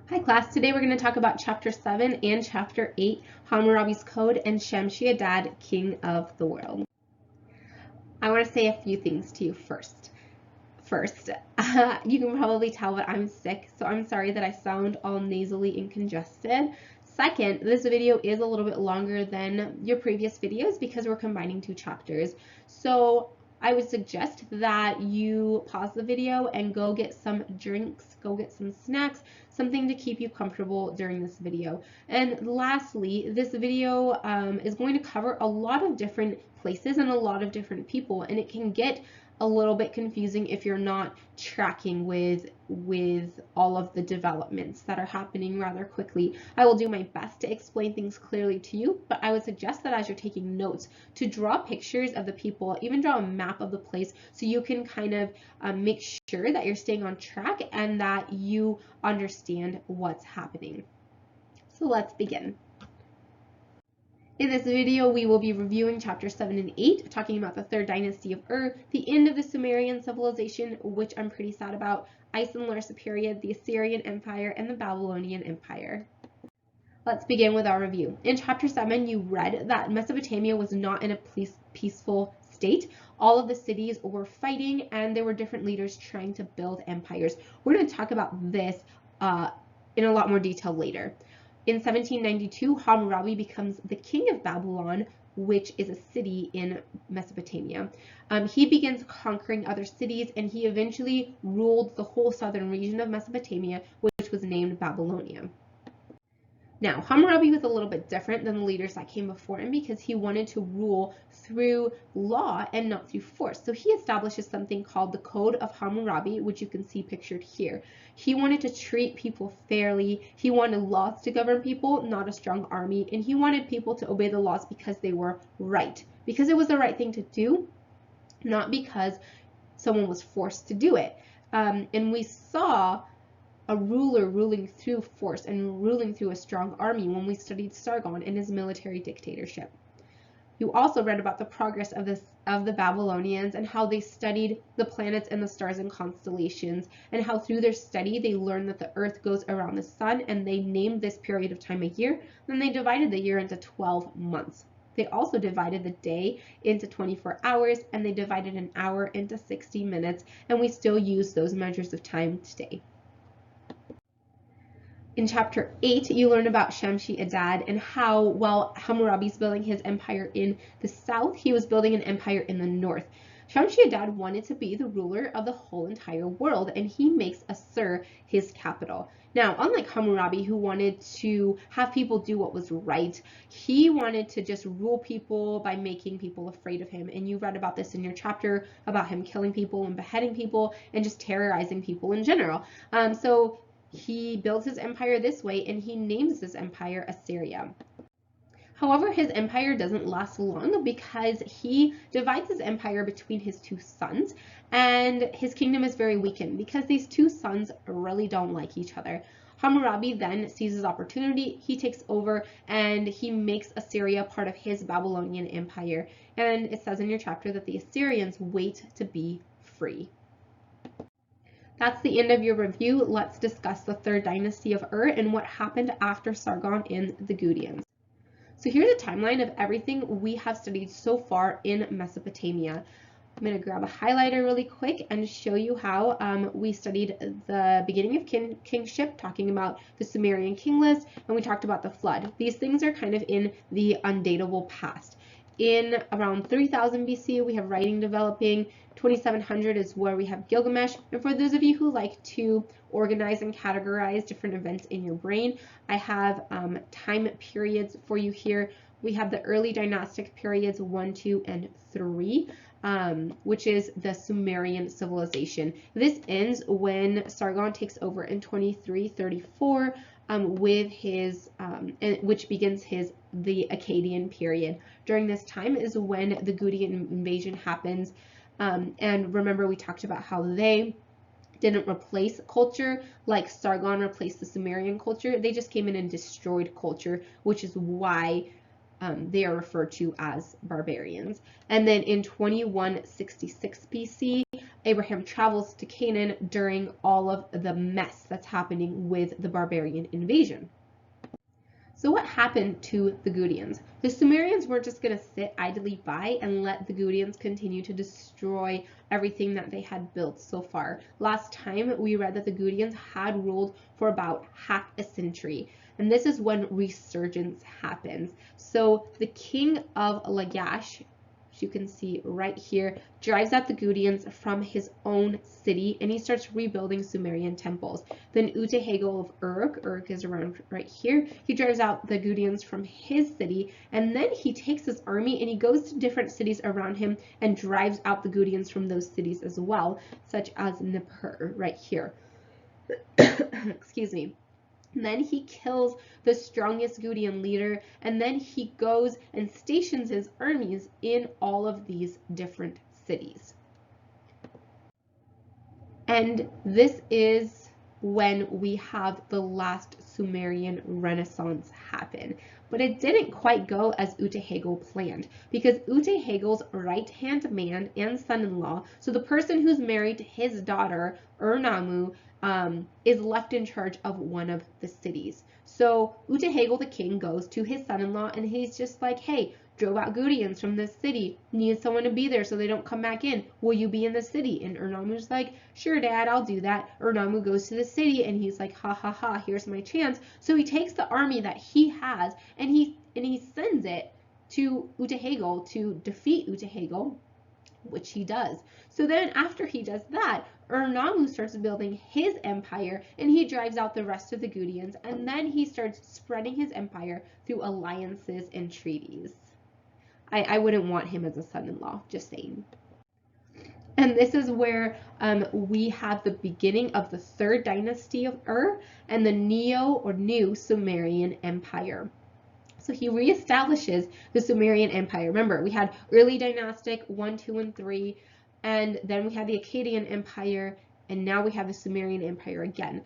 Hi class, today we're going to talk about Chapter 7 and Chapter 8, Hammurabi's Code and Shamshi-Adad, King of the World. I want to say a few things to you first. You can probably tell that I'm sick, so I'm sorry that I sound all nasally and congested. Second, this video is a little bit longer than your previous videos because we're combining two chapters. So I would suggest that you pause the video and go get some drinks, go get some snacks, something to keep you comfortable during this video. And lastly, this video is going to cover a lot of different places and a lot of different people, and it can get a little bit confusing if you're not tracking with all of the developments that are happening rather quickly. I will do my best to explain things clearly to you, but I would suggest that as you're taking notes to draw pictures of the people, even draw a map of the place so you can kind of make sure that you're staying on track and that you understand what's happening. So let's begin. In this video, we will be reviewing Chapter 7 and 8, talking about the Third Dynasty of Ur, the end of the Sumerian Civilization, which I'm pretty sad about, Isin-Larsa Period, the Assyrian Empire, and the Babylonian Empire. Let's begin with our review. In Chapter 7, you read that Mesopotamia was not in a peaceful state. All of the cities were fighting, and there were different leaders trying to build empires. We're going to talk about this in a lot more detail later. In 1792, Hammurabi becomes the king of Babylon, which is a city in Mesopotamia. He begins conquering other cities, and he eventually ruled the whole southern region of Mesopotamia, which was named Babylonia. Now, Hammurabi was a little bit different than the leaders that came before him because he wanted to rule through law and not through force. So he establishes something called the Code of Hammurabi, which you can see pictured here. He wanted to treat people fairly. He wanted laws to govern people, not a strong army. And he wanted people to obey the laws because they were right, because it was the right thing to do, not because someone was forced to do it. And we saw a ruler ruling through force and ruling through a strong army when we studied Sargon and his military dictatorship. You also read about the progress of the Babylonians and how they studied the planets and the stars and constellations, and how through their study they learned that the earth goes around the sun, and they named this period of time a year. Then they divided the year into 12 months. They also divided the day into 24 hours, and they divided an hour into 60 minutes, and we still use those measures of time today. In Chapter 8, you learn about Shamshi-Adad and how, while Hammurabi's building his empire in the south, he was building an empire in the north. Shamshi-Adad wanted to be the ruler of the whole entire world, and he makes Assur his capital. Now, unlike Hammurabi, who wanted to have people do what was right, he wanted to just rule people by making people afraid of him. And you read about this in your chapter about him killing people and beheading people and just terrorizing people in general. So he builds his empire this way, and he names his empire Assyria. However, his empire doesn't last long because he divides his empire between his two sons, and his kingdom is very weakened because these two sons really don't like each other. Hammurabi then seizes opportunity, he takes over, and he makes Assyria part of his Babylonian Empire. And it says in your chapter that the Assyrians wait to be free. That's the end of your review. Let's discuss the Third Dynasty of Ur and what happened after Sargon and the Gutians. So here's a timeline of everything we have studied so far in Mesopotamia. I'm going to grab a highlighter really quick and show you how we studied the beginning of kingship, talking about the Sumerian king list, and we talked about the flood. These things are kind of in the undatable past. In around 3000 BC, we have writing developing. 2700 is where we have Gilgamesh. And for those of you who like to organize and categorize different events in your brain, I have time periods for you here. We have the early dynastic periods 1, 2, and 3, which is the Sumerian Civilization. This ends when Sargon takes over in 2334 with his, which begins the Akkadian period. During this time is when the Gutian invasion happens. And remember, we talked about how they didn't replace culture like Sargon replaced the Sumerian culture. They just came in and destroyed culture, which is why they are referred to as barbarians. And then in 2166 BC, Abraham travels to Canaan during all of the mess that's happening with the barbarian invasion. So what happened to the Gutians? The Sumerians weren't just going to sit idly by and let the Gutians continue to destroy everything that they had built so far. Last time we read that the Gutians had ruled for about half a century, and this is when resurgence happens. So the king of Lagash, as you can see right here, drives out the Gutians from his own city, and he starts rebuilding Sumerian temples. Then Uta-Hagel of Uruk is around right here, he drives out the Gutians from his city, and then he takes his army and he goes to different cities around him and drives out the Gutians from those cities as well, such as Nippur right here. Excuse me. And then he kills the strongest Gutian leader, and then he goes and stations his armies in all of these different cities. And this is when we have the last Sumerian Renaissance happen. But it didn't quite go as Uta-Hagel planned, because Uta-Hagel's right-hand man and son-in-law, so the person who's married to his daughter, Ur-Nammu, is left in charge of one of the cities. So Uta-Hagel the king goes to his son-in-law and he's just like, hey, drove out Gutians from this city, need someone to be there so they don't come back in, will you be in the city? And Ur-Nammu's like, sure dad, I'll do that. Ur-Nammu goes to the city and he's like, ha ha ha, here's my chance. So he takes the army that he has and he sends it to Uta-Hagel to defeat Uta-Hagel, which he does. So then after he does that, Ur-Nammu starts building his empire and he drives out the rest of the Gutians, and then he starts spreading his empire through alliances and treaties. I wouldn't want him as a son-in-law, just saying. And this is where we have the beginning of the Third Dynasty of Ur and the New Sumerian Empire. So he reestablishes the Sumerian Empire. Remember, we had early dynastic 1, 2, and 3, and then we had the Akkadian Empire, and now we have the Sumerian Empire again.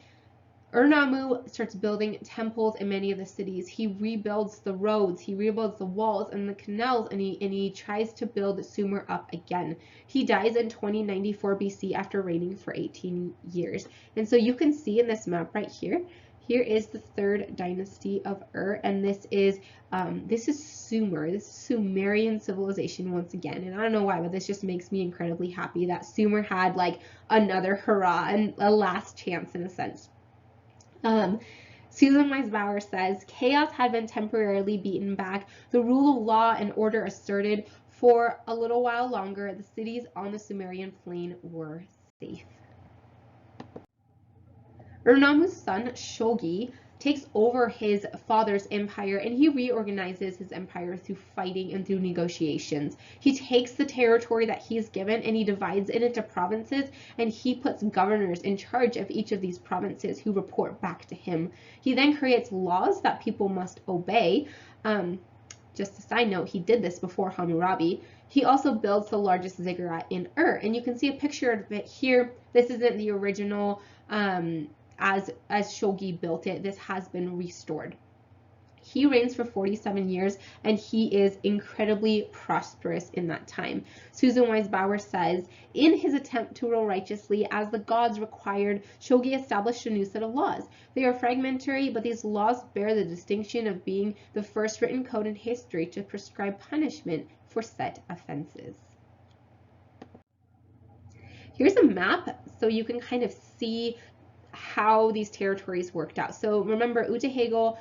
Ur-Nammu starts building temples in many of the cities. He rebuilds the roads, he rebuilds the walls and the canals, and he tries to build Sumer up again. He dies in 2094 BC after reigning for 18 years. And so you can see in this map right here, here is the Third Dynasty of Ur, and this is Sumer. This is Sumerian civilization once again. And I don't know why, but this just makes me incredibly happy that Sumer had like another hurrah and a last chance in a sense. Susan Wise Bauer says, chaos had been temporarily beaten back, the rule of law and order asserted. For a little while longer, the cities on the Sumerian plain were safe. Ur-Nammu's son, Shogi, takes over his father's empire and he reorganizes his empire through fighting and through negotiations. He takes the territory that he's given and he divides it into provinces, and he puts governors in charge of each of these provinces who report back to him. He then creates laws that people must obey. Just a side note, he did this before Hammurabi. He also builds the largest ziggurat in Ur, and you can see a picture of it here. This isn't the original as Shogi built it. This has been restored. He reigns for 47 years and he is incredibly prosperous in that time. Susan Wise Bauer says, in his attempt to rule righteously as the gods required, Shogi established a new set of laws. They are fragmentary, but these laws bear the distinction of being the first written code in history to prescribe punishment for set offenses. Here's a map so you can kind of see how these territories worked out. So remember, Uta-Hagel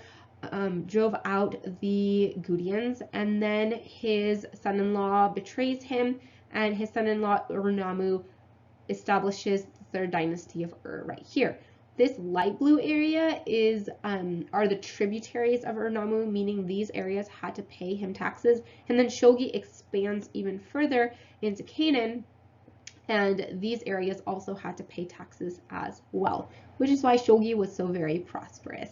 drove out the Gutians, and then his son-in-law betrays him, and his son-in-law Ur-Nammu establishes the Third Dynasty of Ur right here. This light blue area are the tributaries of Ur-Nammu, meaning these areas had to pay him taxes, and then Shogi expands even further into Canaan, and these areas also had to pay taxes as well, which is why Shogi was so very prosperous.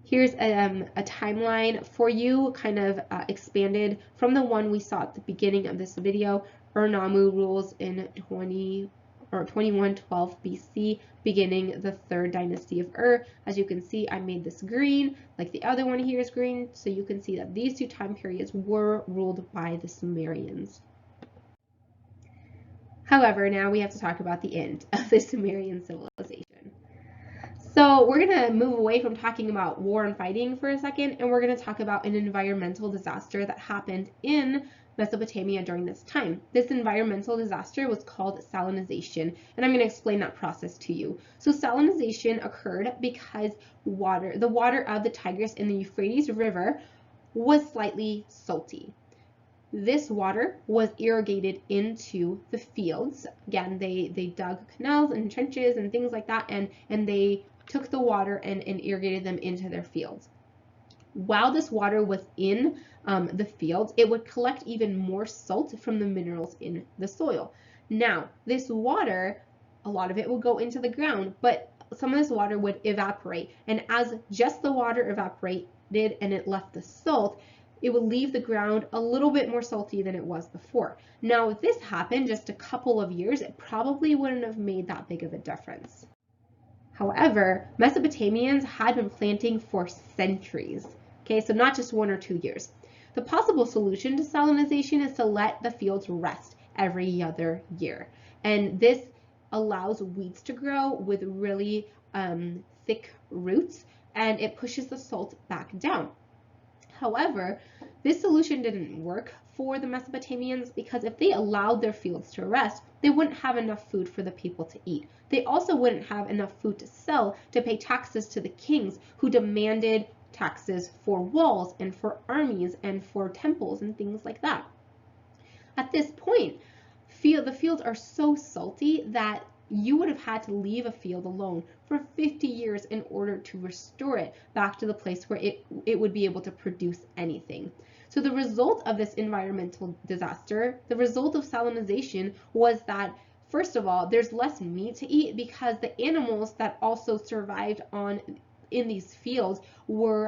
Here's a timeline for you, kind of expanded from the one we saw at the beginning of this video. Ur-Nammu rules in 2112 BC, beginning the Third Dynasty of Ur. As you can see, I made this green, like the other one here is green, so you can see that these two time periods were ruled by the Sumerians. However, now we have to talk about the end of the Sumerian civilization. So we're going to move away from talking about war and fighting for a second, and we're going to talk about an environmental disaster that happened in Mesopotamia during this time. This environmental disaster was called salinization, and I'm going to explain that process to you. So salinization occurred because the water of the Tigris and the Euphrates River was slightly salty. This water was irrigated into the fields. Again, they dug canals and trenches and things like that, and they took the water and irrigated them into their fields. While this water was in the fields, it would collect even more salt from the minerals in the soil. Now, this water, a lot of it would go into the ground, but some of this water would evaporate. And as just the water evaporated and it left the salt, it would leave the ground a little bit more salty than it was before. Now, if this happened just a couple of years, it probably wouldn't have made that big of a difference. However, Mesopotamians had been planting for centuries. Okay, so not just 1 or 2 years. The possible solution to salinization is to let the fields rest every other year. And this allows weeds to grow with really thick roots, and it pushes the salt back down. However, this solution didn't work for the Mesopotamians because if they allowed their fields to rest, they wouldn't have enough food for the people to eat. They also wouldn't have enough food to sell to pay taxes to the kings who demanded taxes for walls and for armies and for temples and things like that. At this point, the fields are so salty that you would have had to leave a field alone for 50 years in order to restore it back to the place where it would be able to produce anything. So the result of this environmental disaster, the result of salinization, was that, first of all, there's less meat to eat because the animals that also survived in these fields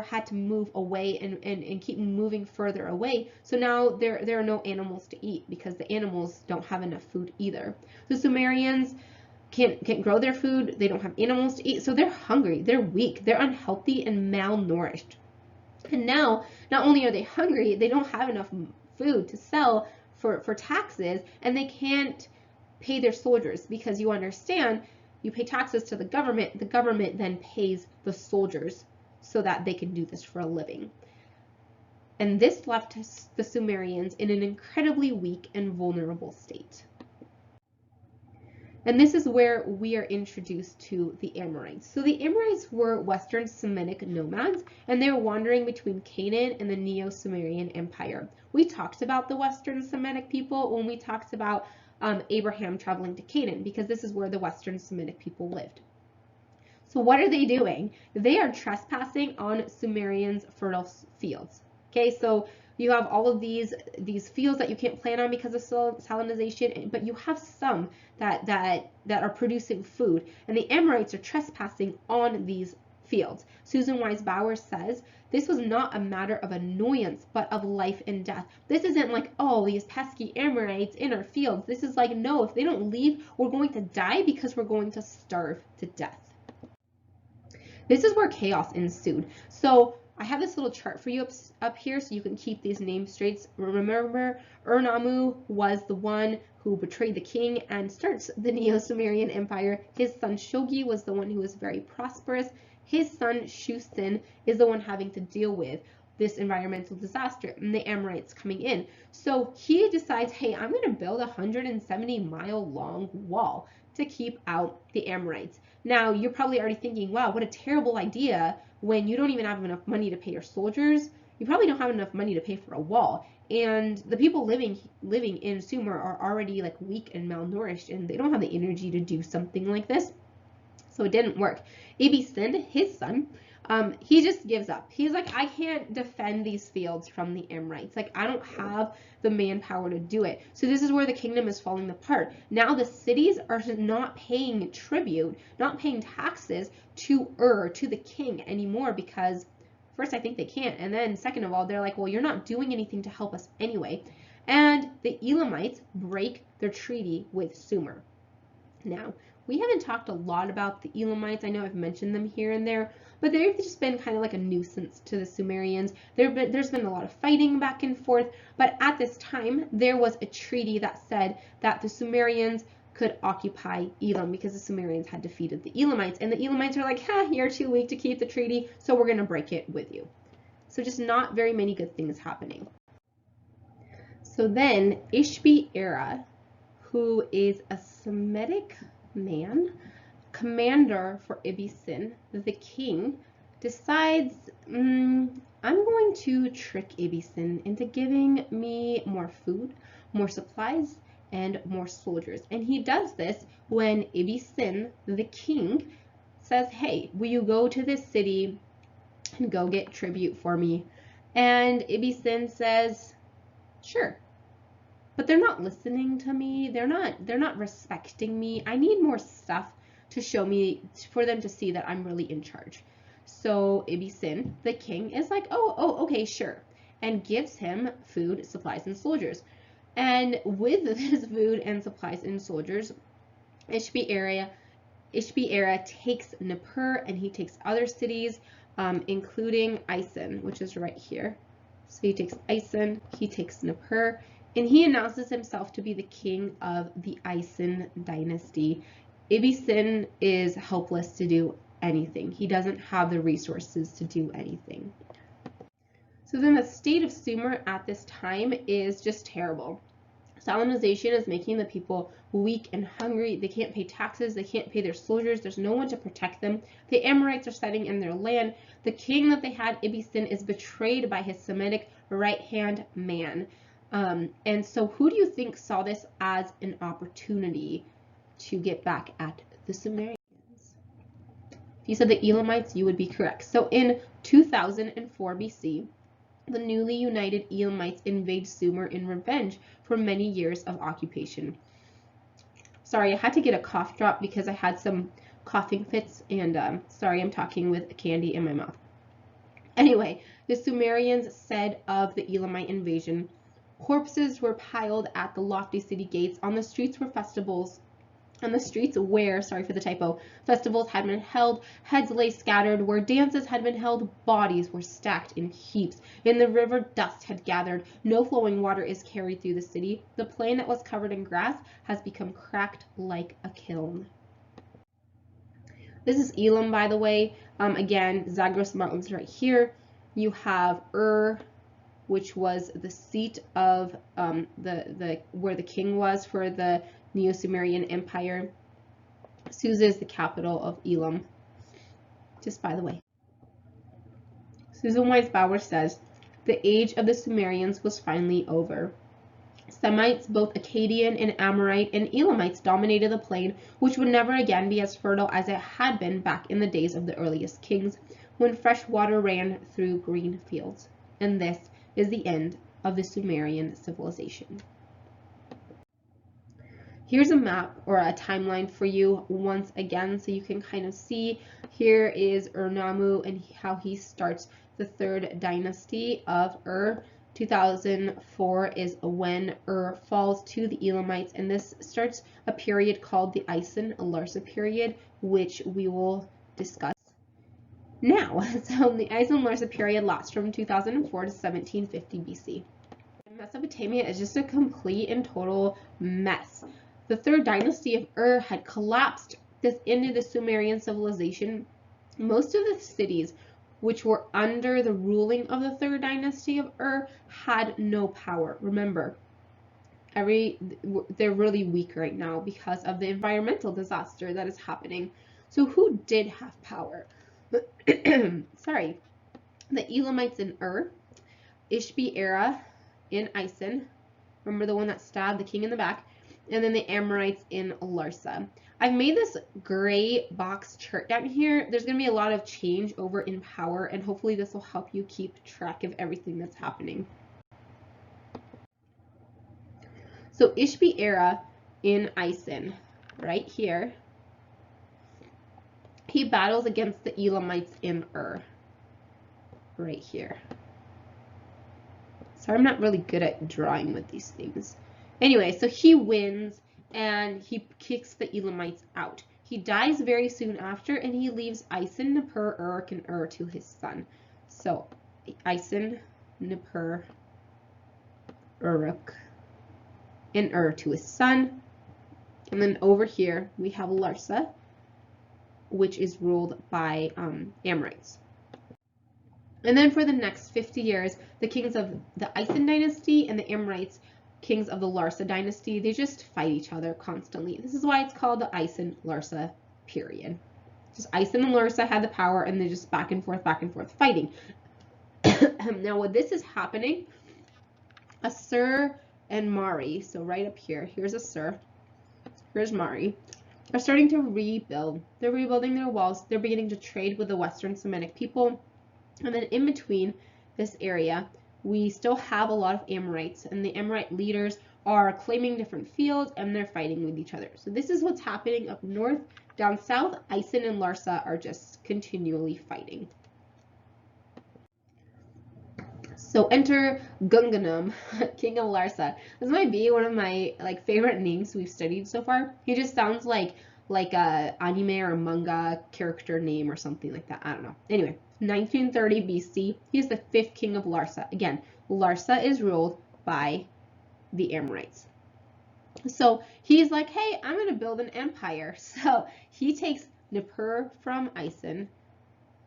had to move away and keep moving further away. So now there are no animals to eat because the animals don't have enough food either. The Sumerians can't grow their food, they don't have animals to eat, so they're hungry, they're weak, they're unhealthy and malnourished. And now, not only are they hungry, they don't have enough food to sell for taxes, and they can't pay their soldiers because you understand, you pay taxes to the government then pays the soldiers so that they can do this for a living. And this left the Sumerians in an incredibly weak and vulnerable state. And this is where we are introduced to the Amorites. So the Amorites were Western Semitic nomads, and they were wandering between Canaan and the Neo-Sumerian Empire. We talked about the Western Semitic people when we talked about Abraham traveling to Canaan, because this is where the Western Semitic people lived. So what are they doing? They are trespassing on Sumerians' fertile fields. Okay, so you have all of these fields that you can't plant on because of salinization, but you have some that are producing food, and the Amorites are trespassing on these fields. Susan Wise Bauer says, this was not a matter of annoyance, but of life and death. This isn't like, oh, these pesky Amorites in our fields. This is like, no, if they don't leave, we're going to die because we're going to starve to death. This is where chaos ensued. So I have this little chart for you up here so you can keep these names straight. Remember, Ur-Nammu was the one who betrayed the king and starts the Neo-Sumerian Empire. His son Shogi was the one who was very prosperous. His son Shusin is the one having to deal with this environmental disaster and the Amorites coming in. So he decides, hey, I'm going to build a 170-mile long wall to keep out the Amorites. Now, you're probably already thinking, wow, what a terrible idea when you don't even have enough money to pay your soldiers. You probably don't have enough money to pay for a wall. And the people living in Sumer are already like weak and malnourished, and they don't have the energy to do something like this. So it didn't work. Ibbi-Sin, his son, he just gives up. He's like, I can't defend these fields from the Amorites. Like, I don't have the manpower to do it. So this is where the kingdom is falling apart. Now the cities are not paying tribute, not paying taxes to Ur, to the king anymore, because first, I think they can't. And then second of all, they're like, well, you're not doing anything to help us anyway. And the Elamites break their treaty with Sumer. Now, We haven't talked a lot about the Elamites. I know I've mentioned them here and there, but they've just been kind of like a nuisance to the Sumerians. There's been a lot of fighting back and forth, but at this time, there was a treaty that said that the Sumerians could occupy Elam because the Sumerians had defeated the Elamites. And the Elamites are like, ha, you're too weak to keep the treaty, so we're going to break it with you. So just not very many good things happening. So then Ishbi-Erra, who is a Semitic man, commander for Isin, the king, decides, I'm going to trick Isin into giving me more food, more supplies, and more soldiers. And he does this when Isin, the king, says, hey, will you go to this city and go get tribute for me? And Isin says, sure. But they're not listening to me. They're not respecting me. I need more stuff to show me, for them to see that I'm really in charge. So Isin, the king, is like, oh, okay, sure, and gives him food, supplies, and soldiers. And with this food and supplies and soldiers, Ishbi-Erra takes Nippur, and he takes other cities, including Isin, which is right here. So he takes Isin, he takes Nippur, and he announces himself to be the king of the Isin dynasty. Isin is helpless to do anything. He doesn't have the resources to do anything. So then the state of Sumer at this time is just terrible. Salinization is making the people weak and hungry. They can't pay taxes. They can't pay their soldiers. There's no one to protect them. The Amorites are setting in their land. The king that they had, Isin, is betrayed by his Semitic right-hand man. And so who do you think saw this as an opportunity to get back at the Sumerians? If you said the Elamites, you would be correct. So in 2004 BC, the newly united Elamites invade Sumer in revenge for many years of occupation. Sorry, I had to get a cough drop because I had some coughing fits, and sorry, I'm talking with candy in my mouth. Anyway, the Sumerians said of the Elamite invasion, corpses were piled at the lofty city gates. On the streets were festivals. On the streets where, sorry for the typo, festivals had been held, heads lay scattered. Where dances had been held, bodies were stacked in heaps. In the river, dust had gathered. No flowing water is carried through the city. The plain that was covered in grass has become cracked like a kiln. This is Elam, by the way. Again, Zagros Mountains right here. You have Ur, which was the seat of where the king was for the Neo-Sumerian Empire. Susa is the capital of Elam, just by the way. Susan Wise Bauer says, the age of the Sumerians was finally over. Semites, both Akkadian and Amorite, and Elamites dominated the plain, which would never again be as fertile as it had been back in the days of the earliest kings, when fresh water ran through green fields. And this is the end of the Sumerian civilization. Here's a map or a timeline for you once again, so you can kind of see. Here is Ur-Nammu and how he starts the Third Dynasty of Ur. 2004 is when Ur falls to the Elamites, and this starts a period called the Isin-Larsa Period, which we will discuss now. So the Isin-Larsa Period lasts from 2004 to 1750 BC. Mesopotamia is just a complete and total mess. The Third Dynasty of Ur had collapsed. This ended the Sumerian civilization. Most of the cities which were under the ruling of the Third Dynasty of Ur had no power. Remember, they're really weak right now because of the environmental disaster that is happening. So who did have power? Sorry, the Elamites in Ur, Ishbi-Erra in Isin, remember the one that stabbed the king in the back, and then the Amorites in Larsa. I've made this gray box chart down here. There's going to be a lot of change over in power, and hopefully this will help you keep track of everything that's happening. So Ishbi-Erra in Isin, right here, he battles against the Elamites in Ur, right here. Sorry, I'm not really good at drawing with these things. Anyway, so he wins and he kicks the Elamites out. He dies very soon after, and he leaves Isin, Nippur, Uruk, and Ur to his son. So Isin, Nippur, Uruk, and Ur to his son. And then over here we have Larsa, which is ruled by Amorites. And then for the next 50 years, the kings of the Isin dynasty and the Amorites, kings of the Larsa dynasty, they just fight each other constantly. This is why it's called the Isin-Larsa period. Just Isin and Larsa had the power, and they're just back and forth fighting. Now, when this is happening, Assur and Mari, so right up here, here's Assur, here's Mari, are starting to rebuild. They're rebuilding their walls. They're beginning to trade with the Western Semitic people. And then in between this area, we still have a lot of Amorites, and the Amorite leaders are claiming different fields, and they're fighting with each other. So this is what's happening up north. Down south, Isin and Larsa are just continually fighting. So enter Gungunum, king of Larsa. This might be one of my favorite names we've studied so far. He just sounds like a anime or manga character name or something like that. I don't know. Anyway, 1930 BC, he's the 5th king of Larsa. Again, Larsa is ruled by the Amorites. So he's like, hey, I'm going to build an empire. So he takes Nippur from Isin.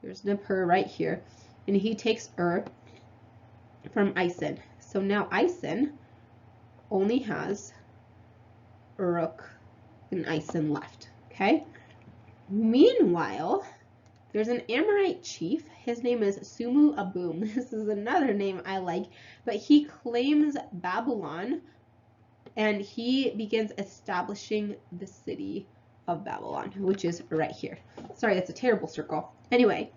There's Nippur right here. And he takes Ur from Isin. So now Isin only has Uruk and Isin left. Okay? Meanwhile, there's an Amorite chief. His name is Sumu Abum. This is another name I like. But he claims Babylon, and he begins establishing the city of Babylon, which is right here. Sorry, that's a terrible circle. Anyway,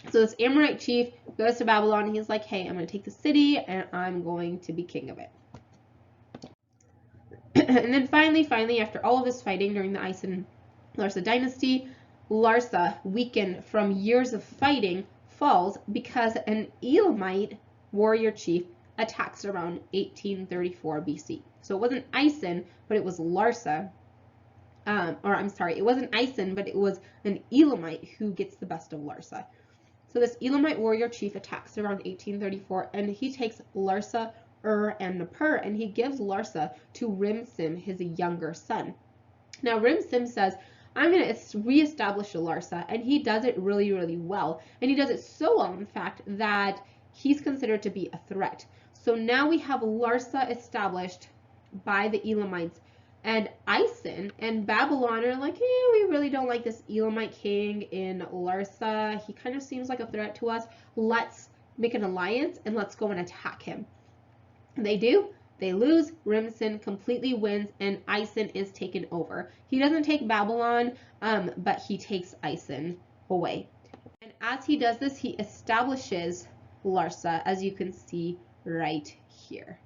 so this Amorite chief goes to Babylon, and he's like, hey, I'm going to take the city, and I'm going to be king of it. And then finally, after all of this fighting during the Isin-Larsa dynasty, Larsa, weakened from years of fighting, falls because an Elamite warrior chief attacks around 1834 BC. So it wasn't Isin, but it was Larsa. It wasn't Isin, but it was an Elamite who gets the best of Larsa. So this Elamite warrior chief attacks around 1834, and he takes Larsa, Ur, and Nippur, and he gives Larsa to Rim-Sim, his younger son. Now Rim-Sim says, I'm going to reestablish Larsa, and he does it really, really well. And he does it so well, in fact, that he's considered to be a threat. So now we have Larsa established by the Elamites, and Isin and Babylon are like, we really don't like this Elamite king in Larsa. He kind of seems like a threat to us. Let's make an alliance, and let's go and attack him. They do. They lose. Rim-Sim completely wins, and Isin is taken over. He doesn't take Babylon, but he takes Isin away. And as he does this, he establishes Larsa, as you can see right here.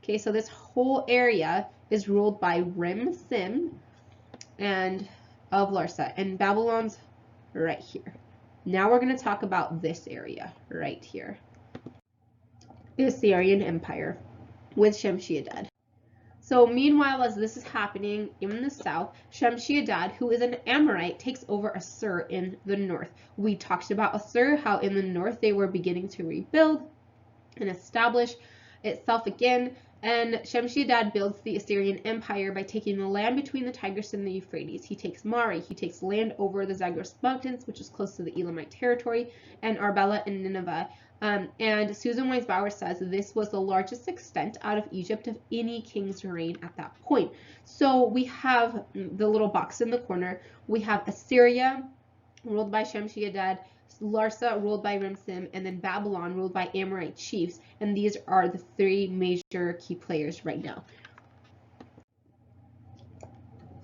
Okay, so this whole area is ruled by Rim-Sim and of Larsa, and Babylon's right here. Now we're going to talk about this area right here. The Assyrian Empire with Shamshi-Adad. So meanwhile, as this is happening in the south, Shamshi-Adad, who is an Amorite, takes over Assur in the north. We talked about Assur, how in the north they were beginning to rebuild and establish itself again. And Shamshi-Adad builds the Assyrian Empire by taking the land between the Tigris and the Euphrates. He takes Mari, he takes land over the Zagros Mountains, which is close to the Elamite territory, and Arbela and Nineveh. And Susan Wise Bauer says this was the largest extent out of Egypt of any king's reign at that point. So we have the little box in the corner. We have Assyria, ruled by Shamshi-Adad, Larsa, ruled by Rim-Sim, and then Babylon, ruled by Amorite chiefs. And these are the 3 major key players right now.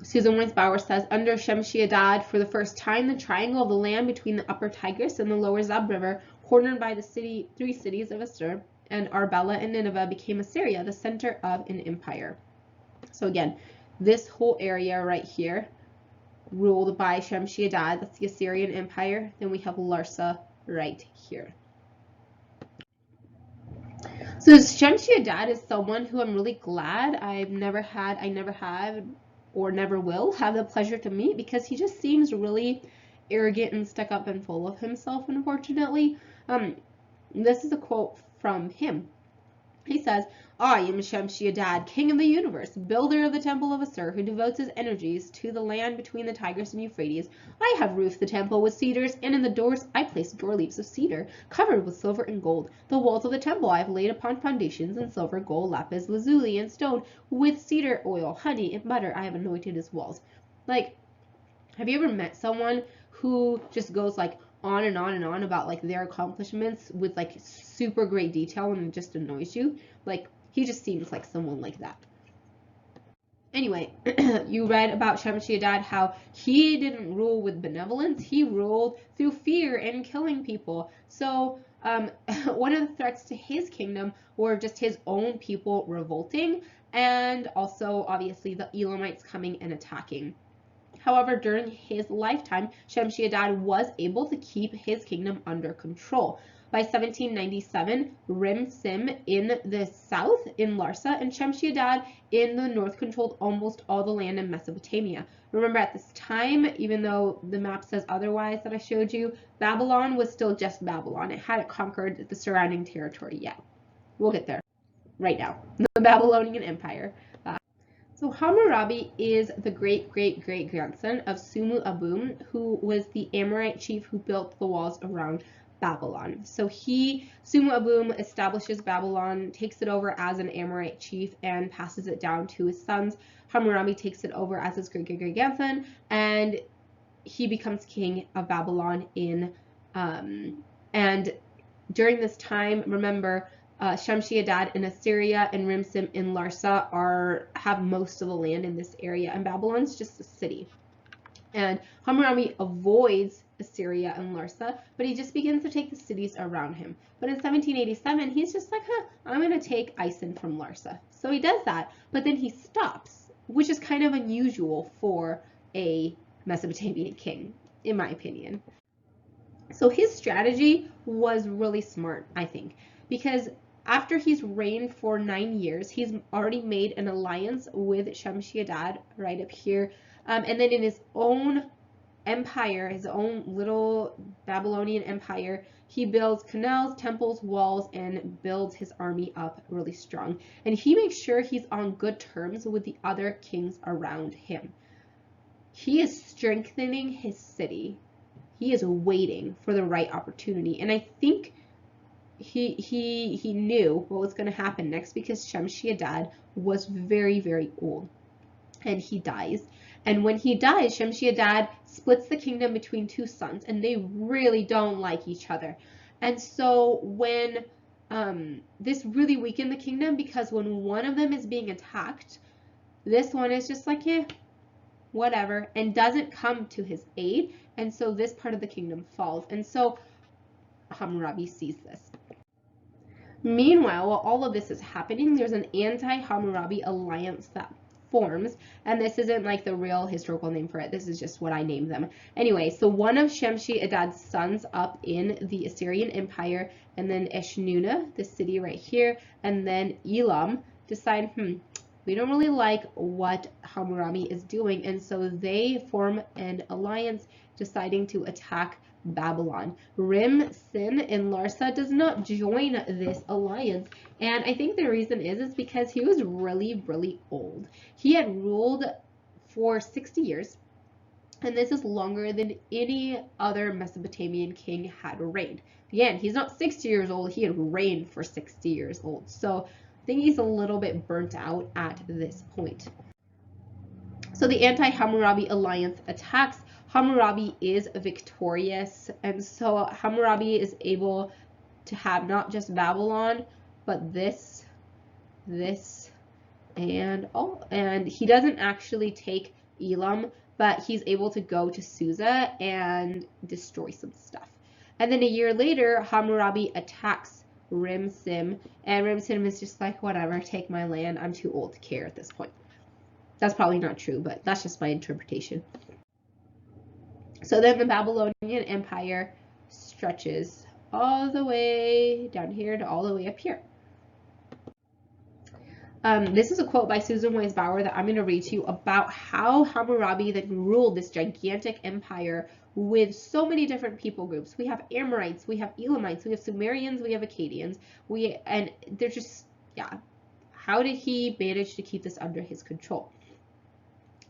Susan Wise Bauer says, under Shamshi-Adad, for the first time, the triangle of the land between the upper Tigris and the lower Zab River, cornered by the 3 cities of Assur and Arbela and Nineveh, became Assyria, the center of an empire. So again, this whole area right here, ruled by Shamshi-Adad, that's the Assyrian Empire. Then we have Larsa right here. So Shamshi-Adad is someone who I'm really glad I never have or never will have the pleasure to meet, because he just seems really arrogant and stuck up and full of himself, unfortunately. This is a quote from him. He says, "I am Shamshi-Adad, king of the universe, builder of the temple of Ur, who devotes his energies to the land between the Tigris and Euphrates. I have roofed the temple with cedars, and in the doors I placed door leaves of cedar, covered with silver and gold. The walls of the temple I have laid upon foundations in silver, gold, lapis, lazuli, and stone. With cedar oil, honey, and butter I have anointed its walls." Like, have you ever met someone who just goes like on and on and on about like their accomplishments with like super great detail, and it just annoys you? Like, he just seems like someone like that. Anyway, you read about Shamshi-Adad, how he didn't rule with benevolence, he ruled through fear and killing people. So one of the threats to his kingdom were just his own people revolting, and also obviously the Elamites coming and attacking. However, during his lifetime, Shamshi-Adad was able to keep his kingdom under control. By 1797, Rim-Sim in the south, in Larsa, and Shamshi-Adad in the north controlled almost all the land in Mesopotamia. Remember, at this time, even though the map says otherwise that I showed you, Babylon was still just Babylon. It hadn't conquered the surrounding territory yet. We'll get there right now. The Babylonian Empire. So Hammurabi is the great-great-great-grandson of Sumu-Abum, who was the Amorite chief who built the walls around Babylon. So Sumu-Abum establishes Babylon, takes it over as an Amorite chief, and passes it down to his sons. Hammurabi takes it over as his great-great-grandson, and he becomes king of Babylon and during this time, remember, Shamshi-Adad in Assyria and Rim-Sim in Larsa have most of the land in this area, and Babylon's just a city. And Hammurabi avoids Assyria and Larsa, but he just begins to take the cities around him. But in 1787, he's just like, I'm going to take Isin from Larsa. So he does that, but then he stops, which is kind of unusual for a Mesopotamian king, in my opinion. So his strategy was really smart, I think, because after he's reigned for 9 years, he's already made an alliance with Shamshi-Adad right up here. And then in his own empire, his own little Babylonian empire, he builds canals, temples, walls, and builds his army up really strong. And he makes sure he's on good terms with the other kings around him. He is strengthening his city. He is waiting for the right opportunity. And I think he knew what was going to happen next, because Shamshi-Adad was very, very old, and he dies. And when he dies, Shamshi-Adad splits the kingdom between two sons, and they really don't like each other. And so when this really weakened the kingdom, because when one of them is being attacked, this one is just like, whatever, and doesn't come to his aid. And so this part of the kingdom falls. And so Hammurabi sees this. Meanwhile, while all of this is happening, there's an anti-Hammurabi alliance that forms, and this isn't like the real historical name for it. This is just what I named them. Anyway, so one of Shamshi-Adad's sons up in the Assyrian Empire, and then Eshnuna, the city right here, and then Elam decide, we don't really like what Hammurabi is doing, and so they form an alliance deciding to attack Babylon. Rim-Sim in Larsa does not join this alliance, and I think the reason is because he was really, really old. He had ruled for 60 years, and this is longer than any other Mesopotamian king had reigned. Again, he's not 60 years old, he had reigned for 60 years old, so I think he's a little bit burnt out at this point. So the anti-Hammurabi alliance attacks. Hammurabi is victorious, and so Hammurabi is able to have not just Babylon, but this, and he doesn't actually take Elam, but he's able to go to Susa and destroy some stuff. And then a year later, Hammurabi attacks Rim-Sim, and Rim-Sim is just like, whatever, take my land, I'm too old to care at this point. That's probably not true, but that's just my interpretation. So then the Babylonian Empire stretches all the way down here to all the way up here. This is a quote by Susan Wise Bauer that I'm going to read to you about how Hammurabi then ruled this gigantic empire with so many different people groups. We have Amorites, we have Elamites, we have Sumerians, we have Akkadians, and they're just, yeah. How did he manage to keep this under his control?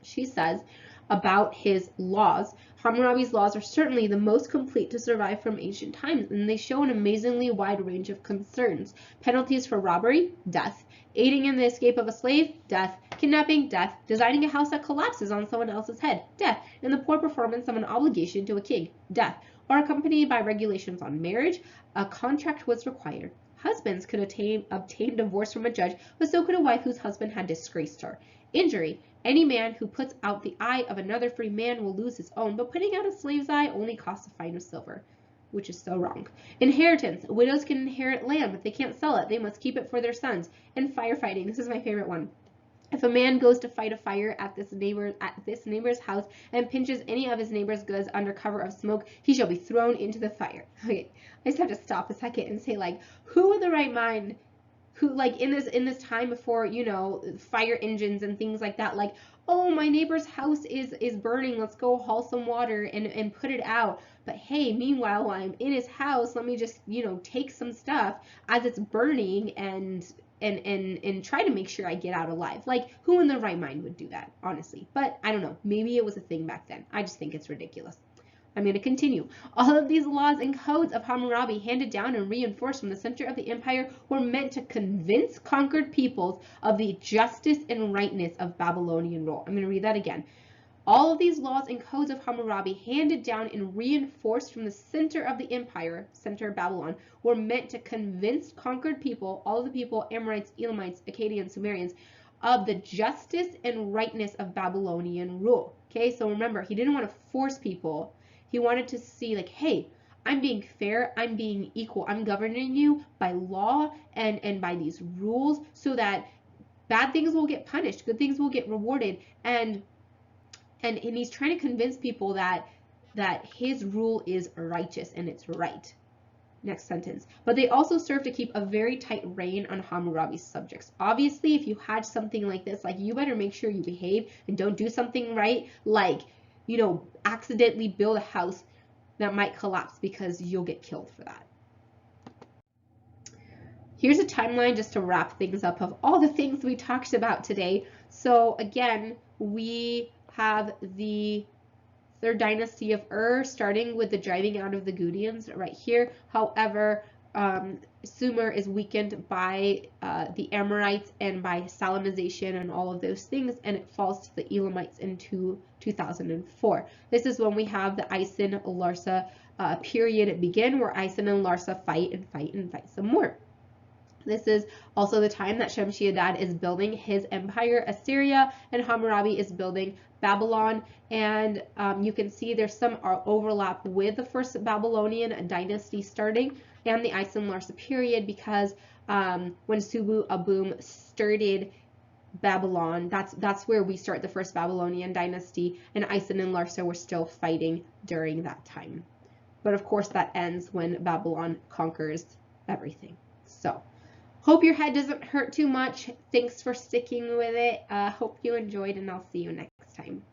She says about his laws, Hammurabi's laws are certainly the most complete to survive from ancient times, and they show an amazingly wide range of concerns. Penalties for robbery, death. Aiding in the escape of a slave, death. Kidnapping, death. Designing a house that collapses on someone else's head, death. And the poor performance of an obligation to a king, death. Or accompanied by regulations on marriage, a contract was required. Husbands could obtain divorce from a judge, but so could a wife whose husband had disgraced her. Injury. Any man who puts out the eye of another free man will lose his own, but putting out a slave's eye only costs a fine of silver, which is so wrong. Inheritance. Widows can inherit land, but they can't sell it. They must keep it for their sons. And firefighting. This is my favorite one. If a man goes to fight a fire at this neighbor's house and pinches any of his neighbor's goods under cover of smoke, he shall be thrown into the fire. Okay, I just have to stop a second and say, like, who in the right mind, who, like, in this time before, you know, fire engines and things like that, like, oh, my neighbor's house is burning, let's go haul some water and put it out. But hey, meanwhile, while I'm in his house, let me just, you know, take some stuff as it's burning and try to make sure I get out alive. Like, who in their right mind would do that, honestly? But I don't know. Maybe it was a thing back then. I just think it's ridiculous. I'm going to continue. All of these laws and codes of Hammurabi, handed down and reinforced from the center of the empire, were meant to convince conquered peoples of the justice and rightness of Babylonian rule. I'm going to read that again. All of these laws and codes of Hammurabi, handed down and reinforced from the center of the empire, center of Babylon, were meant to convince conquered people, all of the people, Amorites, Elamites, Akkadians, Sumerians, of the justice and rightness of Babylonian rule. Okay, so remember, he didn't want to force people. He wanted to see, like, hey, I'm being fair, I'm being equal, I'm governing you by law and by these rules so that bad things will get punished, good things will get rewarded, and he's trying to convince people that his rule is righteous and it's right. Next sentence. But they also serve to keep a very tight rein on Hammurabi's subjects. Obviously, if you had something like this, like, you better make sure you behave and don't do something right, like, you know, accidentally build a house that might collapse because you'll get killed for that. Here's a timeline just to wrap things up of all the things we talked about today. So again, we have the Third Dynasty of Ur, starting with the driving out of the Gutians right here. However, Sumer is weakened by the Amorites and by Salamization and all of those things, and it falls to the Elamites in 2004. This is when we have the Isin-Larsa period begin, where Isin and Larsa fight and fight and fight some more. This is also the time that Shamshi-Adad is building his empire, Assyria, and Hammurabi is building Babylon. And you can see there's some overlap with the first Babylonian dynasty starting and the Isin-Larsa period, because when Subu-Abum started Babylon, that's where we start the first Babylonian dynasty, and Isin and Larsa were still fighting during that time. But of course that ends when Babylon conquers everything. So hope your head doesn't hurt too much. Thanks for sticking with it. Hope you enjoyed, and I'll see you next time.